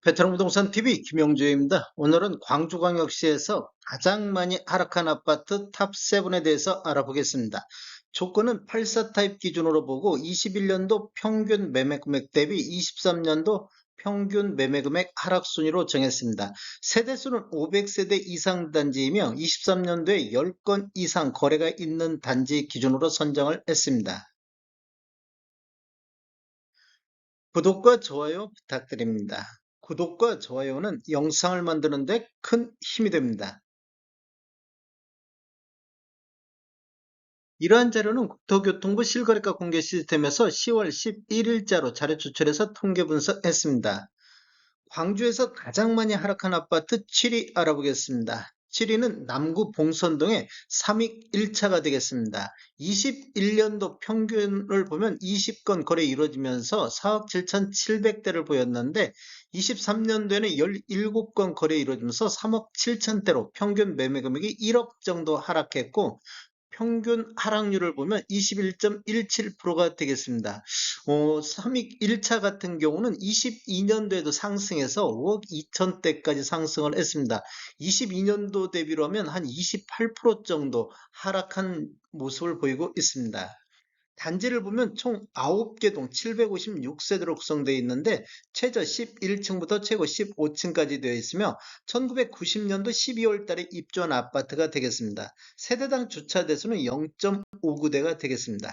베테랑 부동산 TV 김영주입니다. 오늘은 광주광역시에서 가장 많이 하락한 아파트 탑7에 대해서 알아보겠습니다. 조건은 84 타입 기준으로 보고 21년도 평균 매매 금액 대비 23년도 평균 매매 금액 하락 순위로 정했습니다. 세대수는 500세대 이상 단지이며 23년도에 10건 이상 거래가 있는 단지 기준으로 선정을 했습니다. 구독과 좋아요 부탁드립니다. 구독과 좋아요는 영상을 만드는데 큰 힘이 됩니다. 이러한 자료는 국토교통부 실거래가 공개 시스템에서 10월 11일자로 자료 추출해서 통계 분석했습니다. 광주에서 가장 많이 하락한 아파트 7위 알아보겠습니다. 7위는 남구 봉선동의 3익 1차가 되겠습니다. 21년도 평균을 보면 20건 거래 이루어지면서 4억 7,700대를 보였는데 23년도에는 17건 거래 이루어지면서 3억 7천대로 평균 매매 금액이 1억 정도 하락했고 평균 하락률을 보면 21.17%가 되겠습니다. 3익 1차 같은 경우는 22년도에도 상승해서 5억 2천대까지 상승을 했습니다. 22년도 대비로 하면 한 28% 정도 하락한 모습을 보이고 있습니다. 단지를 보면 총 9개 동 756세대로 구성되어 있는데 최저 11층부터 최고 15층까지 되어 있으며 1990년도 12월 달에 입주한 아파트가 되겠습니다. 세대당 주차 대수는 0.59대가 되겠습니다.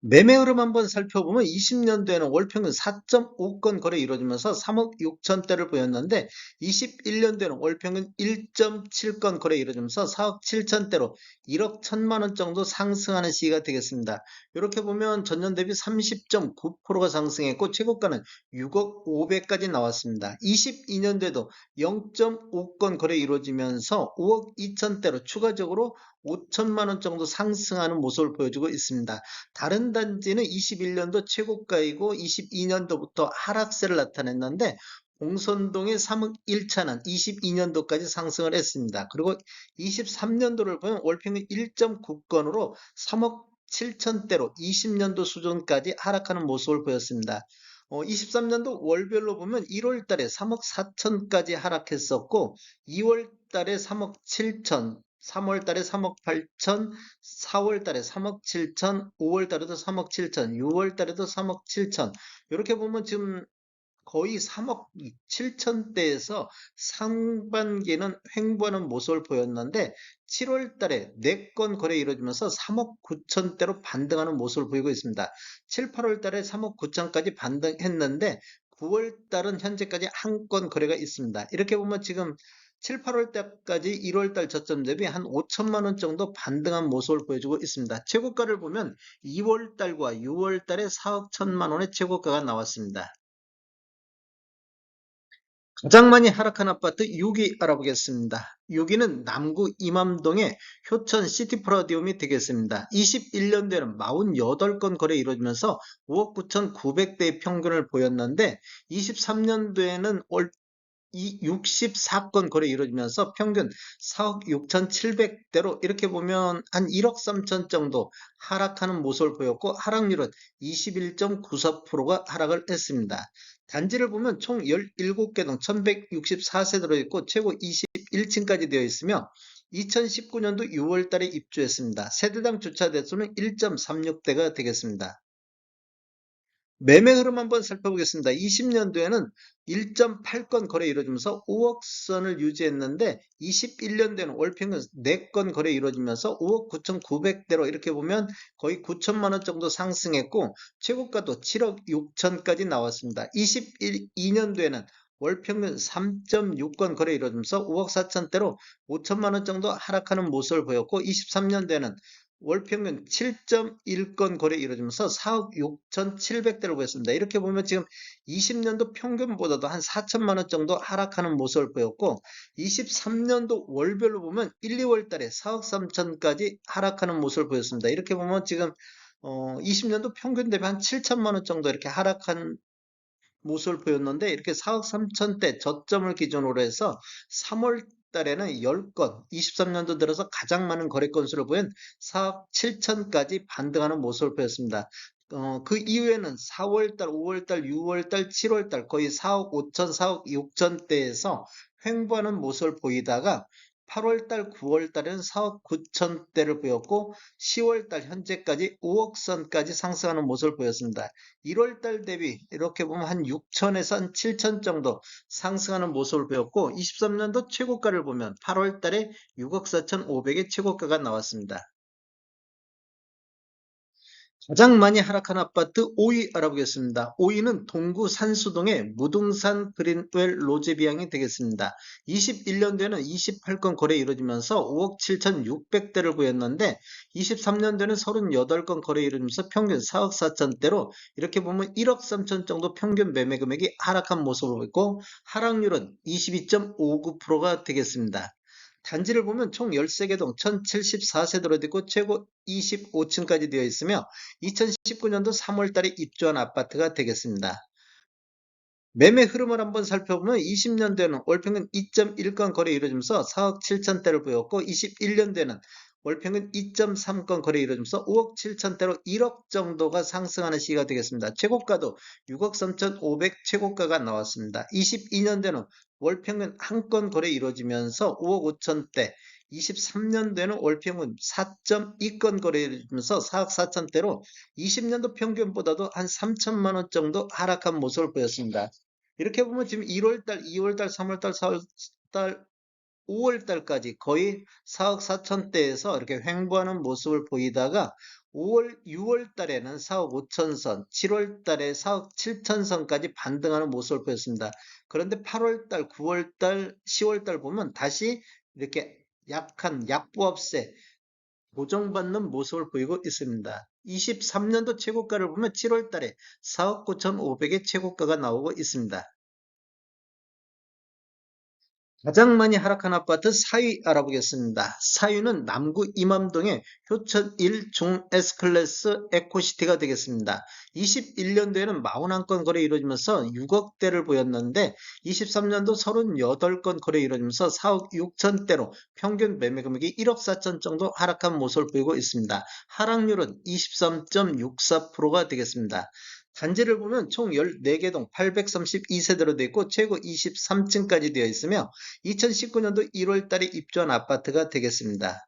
매매 흐름 한번 살펴보면 20년도에는 월 평균 4.5건 거래 이루어지면서 3억 6천대를 보였는데 21년도에는 월 평균 1.7건 거래 이루어지면서 4억 7천대로 1억 1천만 원 정도 상승하는 시기가 되겠습니다. 이렇게 보면 전년 대비 30.9%가 상승했고 최고가는 6억 5백까지 나왔습니다. 22년도에도 0.5건 거래 이루어지면서 5억 2천대로 추가적으로 5천만 원 정도 상승하는 모습을 보여주고 있습니다. 다른 단지는 21년도 최고가이고 22년도부터 하락세를 나타냈는데 봉선동의 3억 1차는 22년도까지 상승을 했습니다. 그리고 23년도를 보면 월평균 1.9건으로 3억 7천대로 20년도 수준까지 하락하는 모습을 보였습니다. 23년도 월별로 보면 1월 달에 3억 4천까지 하락했었고 2월 달에 3억 7천, 3월 달에 3억 8천, 4월 달에 3억 7천, 5월 달에도 3억 7천, 6월 달에도 3억 7천. 이렇게 보면 지금 거의 3억 7천대에서 상반기에는 횡보하는 모습을 보였는데 7월 달에 4건 거래 이루어지면서 3억 9천대로 반등하는 모습을 보이고 있습니다. 7, 8월 달에 3억 9천까지 반등했는데 9월 달은 현재까지 한 건 거래가 있습니다. 이렇게 보면 지금 7, 8월 달까지 1월 달 저점 대비 한 5천만 원 정도 반등한 모습을 보여주고 있습니다. 최고가를 보면 2월 달과 6월 달에 4억 1천만 원의 최고가가 나왔습니다. 가장 많이 하락한 아파트 6위 알아보겠습니다. 6위는 남구 이맘동의 효천 시티프라디움이 되겠습니다. 21년도에는 48건 거래 이루어지면서 5억 9,900대의 평균을 보였는데 23년도에는 이 64건 거래 이루어지면서 평균 4억 6,700대로 이렇게 보면 한 1억 3천 정도 하락하는 모습을 보였고 하락률은 21.94%가 하락을 했습니다. 단지를 보면 총 17개 동 1164세대로 있고 최고 21층까지 되어 있으며 2019년도 6월 달에 입주했습니다. 세대당 주차 대수는 1.36대가 되겠습니다. 매매 흐름 한번 살펴보겠습니다. 20년도에는 1.8건 거래 이루어지면서 5억 선을 유지했는데 21년도에는 월평균 4건 거래 이루어지면서 5억 9,900대로 이렇게 보면 거의 9천만 원 정도 상승했고 최고가도 7억 6천까지 나왔습니다. 22년도에는 월평균 3.6건 거래 이루어지면서 5억 4천대로 5천만 원 정도 하락하는 모습을 보였고 23년도에는 월평균 7.1건 거래 이루어지면서 4억 6,700대를 보였습니다. 이렇게 보면 지금 20년도 평균보다도 한 4천만 원 정도 하락하는 모습을 보였고 23년도 월별로 보면 1, 2월 달에 4억 3천까지 하락하는 모습을 보였습니다. 이렇게 보면 지금 20년도 평균 대비 한 7천만 원 정도 이렇게 하락한 모습을 보였는데 이렇게 4억 3천대 저점을 기준으로 해서 3월 달에는 10건, 23년도 들어서 가장 많은 거래 건수를 보인 4억 7천까지 반등하는 모습을 보였습니다. 그 이후에는 4월달, 5월달, 6월달, 7월달 거의 4억 5천, 4억 6천대에서 횡보하는 모습을 보이다가 8월달, 9월달에는 4억 9천대를 보였고 10월달 현재까지 5억 선까지 상승하는 모습을 보였습니다. 1월달 대비 이렇게 보면 한 6천에서 한 7천 정도 상승하는 모습을 보였고 23년도 최고가를 보면 8월달에 6억 4천5백의 최고가가 나왔습니다. 가장 많이 하락한 아파트 5위 알아보겠습니다. 5위는 동구 산수동의 무등산 그린웰 로제비앙이 되겠습니다. 21년도에는 28건 거래 이루어지면서 5억 7,600대를 보였는데 23년도에는 38건 거래 이루어지면서 평균 4억 4천대로 이렇게 보면 1억 3천 정도 평균 매매 금액이 하락한 모습을 보이고 하락률은 22.59%가 되겠습니다. 단지를 보면 총 13개 동 1074세대로 되고 최고 25층까지 되어 있으며 2019년도 3월 달에 입주한 아파트가 되겠습니다. 매매 흐름을 한번 살펴보면 20년도에는 월평균 2.1건 거래 이루어지면서 4억 7천대를 보였고 21년도에는 월평균 2.3건 거래 이루어지면서 5억 7천대로 1억 정도가 상승하는 시기가 되겠습니다. 최고가도 6억 3,500 최고가가 나왔습니다. 22년도에는 월평균 한 건 거래 이루어지면서 5억 5천대, 23년도에는 월평균 4.2건 거래 이루어지면서 4억 4천대로 20년도 평균보다도 한 3천만 원 정도 하락한 모습을 보였습니다. 이렇게 보면 지금 1월달, 2월달, 3월달, 4월달, 5월달까지 거의 4억 4천대에서 이렇게 횡보하는 모습을 보이다가 5월, 6월달에는 4억 5천선, 7월달에 4억 7천선까지 반등하는 모습을 보였습니다. 그런데 8월달, 9월달, 10월달 보면 다시 이렇게 약한 약보합세 고정받는 모습을 보이고 있습니다. 23년도 최고가를 보면 7월달에 4억 9천5백의 최고가가 나오고 있습니다. 가장 많이 하락한 아파트 4위 알아보겠습니다. 4위는 남구 이맘동의 효천 1중 S클래스 에코시티가 되겠습니다. 21년도에는 41건 거래 이루어지면서 6억대를 보였는데 23년도 38건 거래 이루어지면서 4억 6천대로 평균 매매 금액이 1억 4천 정도 하락한 모습을 보이고 있습니다. 하락률은 23.64%가 되겠습니다. 단지를 보면 총 14개 동 832세대로 되어 있고 최고 23층까지 되어 있으며 2019년도 1월 달에 입주한 아파트가 되겠습니다.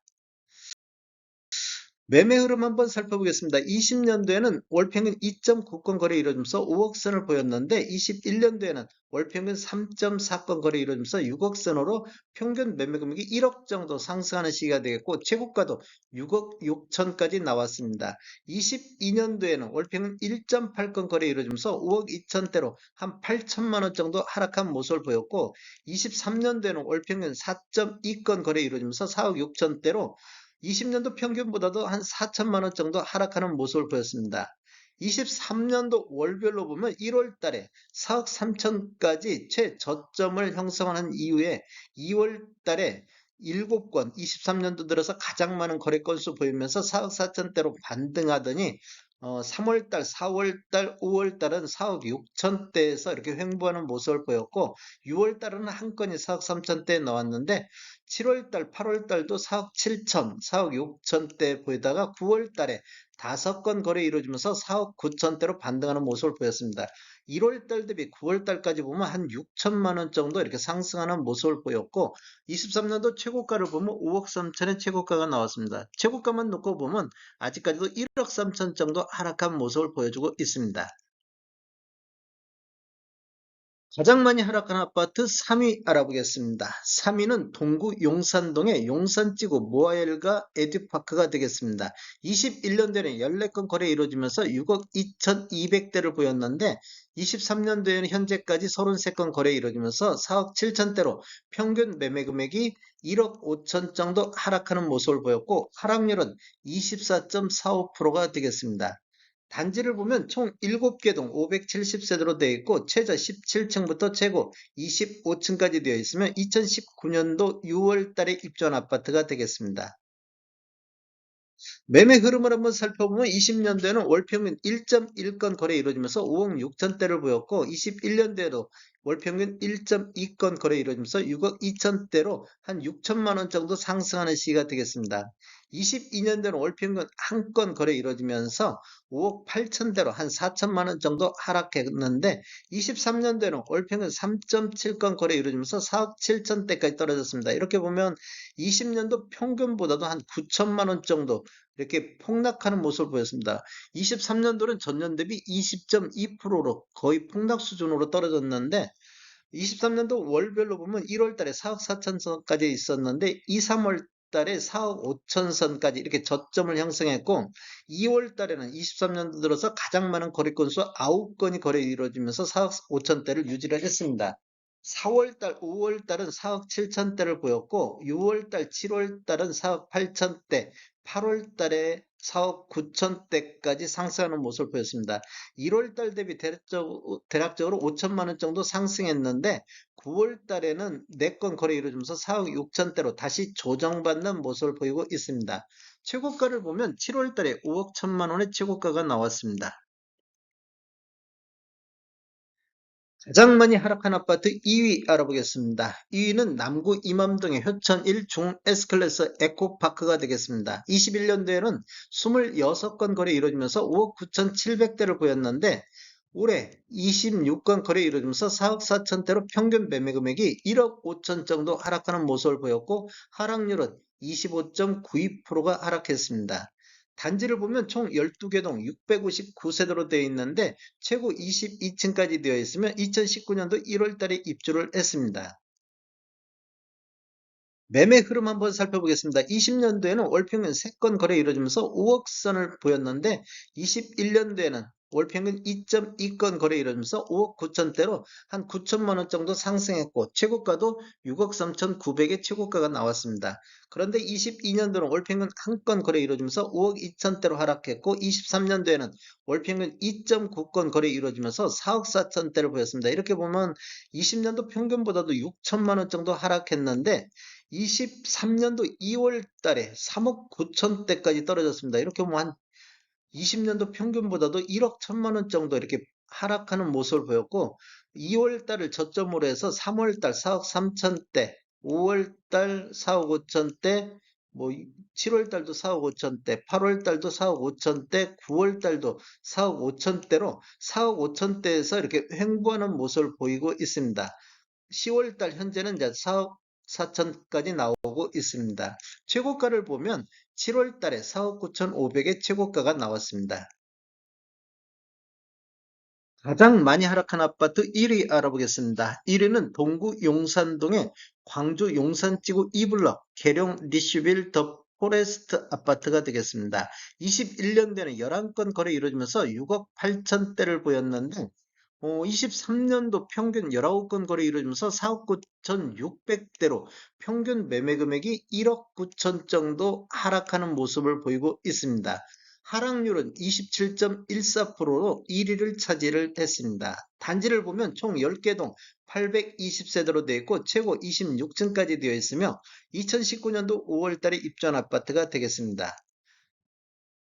매매 흐름 한번 살펴보겠습니다. 20년도에는 월평균 2.9건 거래 이루어지면서 5억 선을 보였는데 21년도에는 월평균 3.4건 거래 이루어지면서 6억 선으로 평균 매매 금액이 1억 정도 상승하는 시기가 되겠고 최고가도 6억 6천까지 나왔습니다. 22년도에는 월평균 1.8건 거래 이루어지면서 5억 2천대로 한 8천만 원 정도 하락한 모습을 보였고 23년도에는 월평균 4.2건 거래 이루어지면서 4억 6천대로 20년도 평균보다도 한 4천만 원 정도 하락하는 모습을 보였습니다. 23년도 월별로 보면 1월 달에 4억 3천까지 최저점을 형성하는 이후에 2월 달에 7건, 23년도 들어서 가장 많은 거래 건수 보이면서 4억 4천대로 반등하더니 3월달, 4월달, 5월달은 4억 6천대에서 이렇게 횡보하는 모습을 보였고 6월달은 한 건이 4억 3천대에 나왔는데 7월달, 8월달도 4억 7천, 4억 6천대 보이다가 9월달에 5건 거래 이루어지면서 4억 9천대로 반등하는 모습을 보였습니다. 1월달 대비 9월달까지 보면 한 6천만 원 정도 이렇게 상승하는 모습을 보였고 23년도 최고가를 보면 5억 3천의 최고가가 나왔습니다. 최고가만 놓고 보면 아직까지도 1억 3천 정도 하락한 모습을 보여주고 있습니다. 가장 많이 하락한 아파트 3위 알아보겠습니다. 3위는 동구 용산동의 용산지구 모아엘가 에듀파크가 되겠습니다. 21년도에는 14건 거래 이루어지면서 6억 2,200대를 보였는데 23년도에는 현재까지 33건 거래 이루어지면서 4억 7천대로 평균 매매 금액이 1억 5천 정도 하락하는 모습을 보였고 하락률은 24.45%가 되겠습니다. 단지를 보면 총 7개 동 570세대로 되어 있고 최저 17층부터 최고 25층까지 되어 있으며 2019년도 6월 달에 입주한 아파트가 되겠습니다. 매매 흐름을 한번 살펴보면 20년도에는 월평균 1.1건 거래 이루어지면서 5억 6천대를 보였고 21년도에도 월평균 1.2건 거래 이루어지면서 6억 2천대로 한 6천만 원 정도 상승하는 시기가 되겠습니다. 22년도는 월평균 한 건 거래 이루어지면서 5억 8천대로 한 4천만 원 정도 하락했는데 23년도에는 월평균 3.7건 거래 이루어지면서 4억 7천대까지 떨어졌습니다. 이렇게 보면 20년도 평균보다도 한 9천만 원 정도 이렇게 폭락하는 모습을 보였습니다. 23년도는 전년 대비 20.2%로 거의 폭락 수준으로 떨어졌는데 23년도 월별로 보면 1월 달에 4억 4천 선까지 있었는데 2, 3월 달에 4억 5천 선까지 이렇게 저점을 형성했고 2월 달에는 23년도 들어서 가장 많은 거래 건수 9건이 거래 이루어지면서 4억 5천대를 유지를 했습니다. 4월 달, 5월 달은 4억 7천대를 보였고 6월 달, 7월 달은 4억 8천대, 8월 달에 4억 9천대까지 상승하는 모습을 보였습니다. 1월 달 대비 대략적으로 5천만 원 정도 상승했는데 9월 달에는 4건 거래 이루어지면서 4억 6천대로 다시 조정받는 모습을 보이고 있습니다. 최고가를 보면 7월 달에 5억 1천만 원의 최고가가 나왔습니다. 가장 많이 하락한 아파트 2위 알아보겠습니다. 2위는 남구 이맘동의 효천 1중 S클래스 에코파크가 되겠습니다. 21년도에는 26건 거래 이루어지면서 5억 9,700대를 보였는데 올해 26건 거래 이루어지면서 4억 4천대로 평균 매매 금액이 1억 5천 정도 하락하는 모습을 보였고 하락률은 25.92%가 하락했습니다. 단지를 보면 총 12개 동 659세대로 되어 있는데 최고 22층까지 되어 있으면 2019년도 1월 달에 입주를 했습니다. 매매 흐름 한번 살펴보겠습니다. 20년도에는 월평균 3건 거래 이루어지면서 5억 선을 보였는데 21년도에는 월평균 2.2건 거래 이루어지면서 5억 9천대로 한 9천만 원 정도 상승했고 최고가도 6억 3천9백의 최고가가 나왔습니다. 그런데 22년도는 월평균 한 건 거래 이루어지면서 5억 2천대로 하락했고 23년도에는 월평균 2.9건 거래 이루어지면서 4억 4천대를 보였습니다. 이렇게 보면 20년도 평균보다도 6천만 원 정도 하락했는데 23년도 2월 달에 3억 9천대까지 떨어졌습니다. 이렇게 보면 한 20년도 평균보다도 1억 1천만 원 정도 이렇게 하락하는 모습을 보였고 2월 달을 저점으로 해서 3월 달 4억 3천대, 5월 달 4억 5천대, 뭐 7월 달도 4억 5천대, 8월 달도 4억 5천대, 9월 달도 4억 5천대로 4억 5천대에서 이렇게 횡보하는 모습을 보이고 있습니다. 10월 달 현재는 이제 4억 4천까지 나오고 있습니다. 최고가를 보면 7월 달에 4억 9천5백의 최고가가 나왔습니다. 가장 많이 하락한 아파트 1위 알아보겠습니다. 1위는 동구 용산동의 광주 용산지구 2블럭 계룡 리슈빌 더 포레스트 아파트가 되겠습니다. 21년도에는 11건 거래 이루어지면서 6억 8천대를 보였는데 23년도 평균 19건 거래 이루어지면서 4억 9천6백대로 평균 매매 금액이 1억 9천 정도 하락하는 모습을 보이고 있습니다. 하락률은 27.14%로 1위를 차지를 했습니다. 단지를 보면 총 10개 동 820세대로 되어 있고 최고 26층까지 되어 있으며 2019년도 5월 달에 입주한 아파트가 되겠습니다.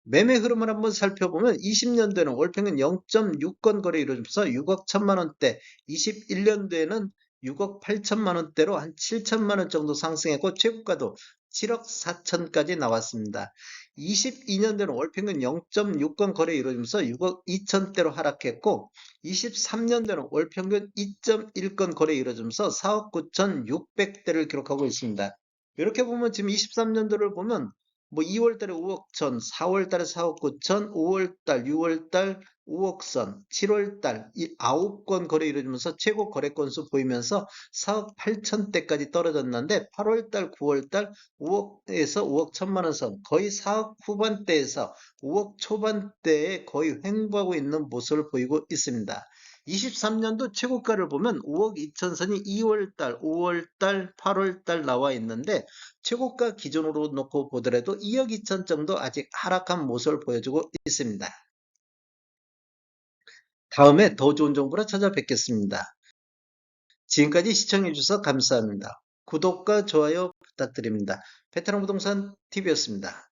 매매 흐름을 한번 살펴보면 20년도에는 월평균 0.6건 거래 이루어지면서 6억 1천만 원대, 21년도에는 6억 8천만 원대로 한 7천만 원 정도 상승했고 최고가도 7억 4천까지 나왔습니다. 22년도에는 월평균 0.6건 거래 이루어지면서 6억 2천대로 하락했고 23년도에는 월평균 2.1건 거래 이루어지면서 4억 9천 6백대를 기록하고 있습니다. 이렇게 보면 지금 23년도를 보면 뭐 2월 달에 5억 천, 4월 달에 4억 9천, 5월 달, 6월 달 5억 선, 7월 달 9건 거래 이루어지면서 최고 거래 건수 보이면서 4억 8천대까지 떨어졌는데 8월 달, 9월 달 5억에서 5억 천만 원 선, 거의 4억 후반대에서 5억 초반대에 거의 횡보하고 있는 모습을 보이고 있습니다. 23년도 최고가를 보면 5억 2천 선이 2월달, 5월달, 8월달 나와 있는데 최고가 기준으로 놓고 보더라도 2억 2천 정도 아직 하락한 모습을 보여주고 있습니다. 다음에 더 좋은 정보로 찾아뵙겠습니다. 지금까지 시청해주셔서 감사합니다. 구독과 좋아요 부탁드립니다. 베테랑 부동산 TV였습니다.